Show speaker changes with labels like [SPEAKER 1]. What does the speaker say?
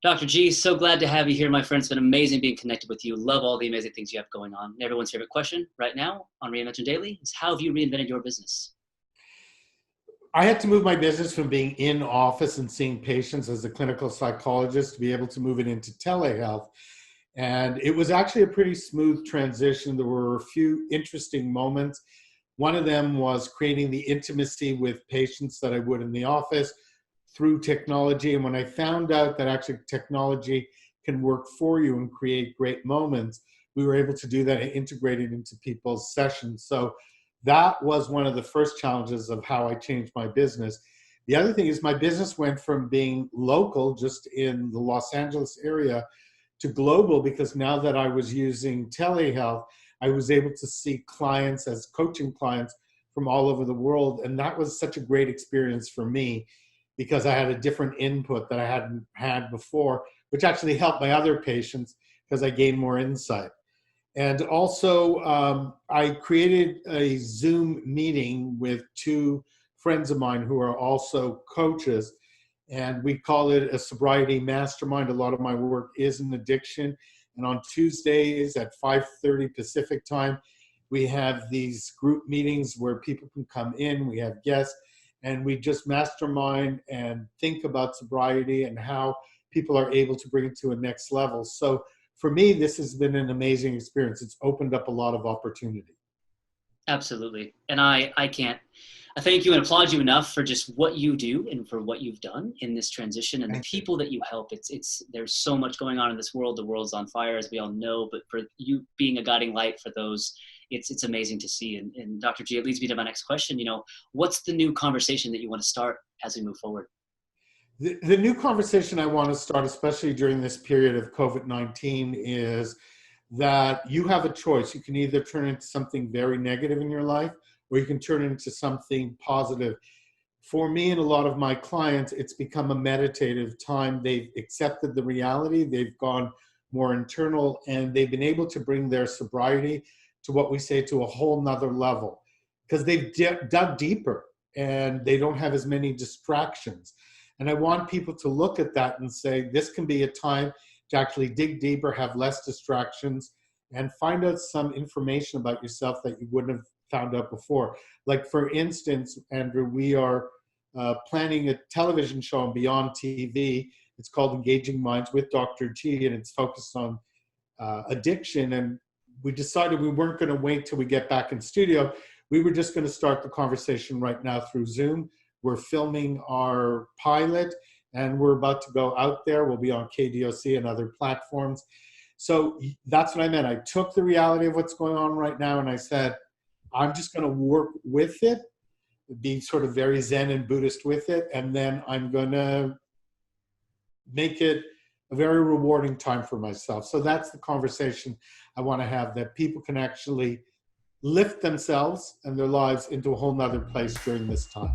[SPEAKER 1] Dr. G, so glad to have you here, my friend. It's been amazing being connected with you. Love all the amazing things you have going on. And everyone's favorite question right now on Reinvention Daily is how have you reinvented your business?
[SPEAKER 2] I had to move my business from being in office and seeing patients as a clinical psychologist to be able to move it into telehealth. And it was actually a pretty smooth transition. There were a few interesting moments. One of them was creating the intimacy with patients that I would in the office through technology. And when I found out that actually technology can work for you and create great moments, we were able to do that and integrate it into people's sessions. So that was one of the first challenges of how I changed my business. The other thing is my business went from being local, just in the Los Angeles area, to global, because now that I was using telehealth, I was able to see clients as coaching clients from all over the world. And that was such a great experience for me because I had a different input that I hadn't had before, which actually helped my other patients because I gained more insight. And also, I created a Zoom meeting with two friends of mine who are also coaches, and we call it a sobriety mastermind. A lot of my work is in addiction. And on Tuesdays at 5:30 Pacific time, we have these group meetings where people can come in, we have guests, and we just mastermind and think about sobriety and how people are able to bring it to a next level. So for me, this has been an amazing experience. It's opened up a lot of opportunity.
[SPEAKER 1] Absolutely. And I thank you and applaud you enough for just what you do and for what you've done in this transition and the
[SPEAKER 2] Thank you.
[SPEAKER 1] people that you help. There's so much going on in this world. The world's on fire, as we all know, but for you being a guiding light for those, it's amazing to see. And Dr. G, it leads me to my next question. What's the new conversation that you want to start as we move forward?
[SPEAKER 2] The new conversation I want to start, especially during this period of COVID-19, is that you have a choice. You can either turn it into something very negative in your life, or you can turn it into something positive. For me and a lot of my clients, it's become a meditative time. They've accepted the reality, they've gone more internal, and they've been able to bring their sobriety to what we say to a whole nother level because they've dug deeper and they don't have as many distractions. And I want people to look at that and say, this can be a time to actually dig deeper, have less distractions, and find out some information about yourself that you wouldn't have found out before. Like, for instance, Andrew, we are planning a television show on Beyond TV. It's called Engaging Minds with Dr.G, and it's focused on addiction. And we decided we weren't going to wait till we get back in studio. We were just going to start the conversation right now through Zoom. We're filming our pilot, and we're about to go out there. We'll be on KDOC and other platforms. So that's what I meant. I took the reality of what's going on right now, and I said, I'm just going to work with it, be sort of very Zen and Buddhist with it, and then I'm going to make it a very rewarding time for myself. So that's the conversation I want to have, that people can actually lift themselves and their lives into a whole nother place during this time.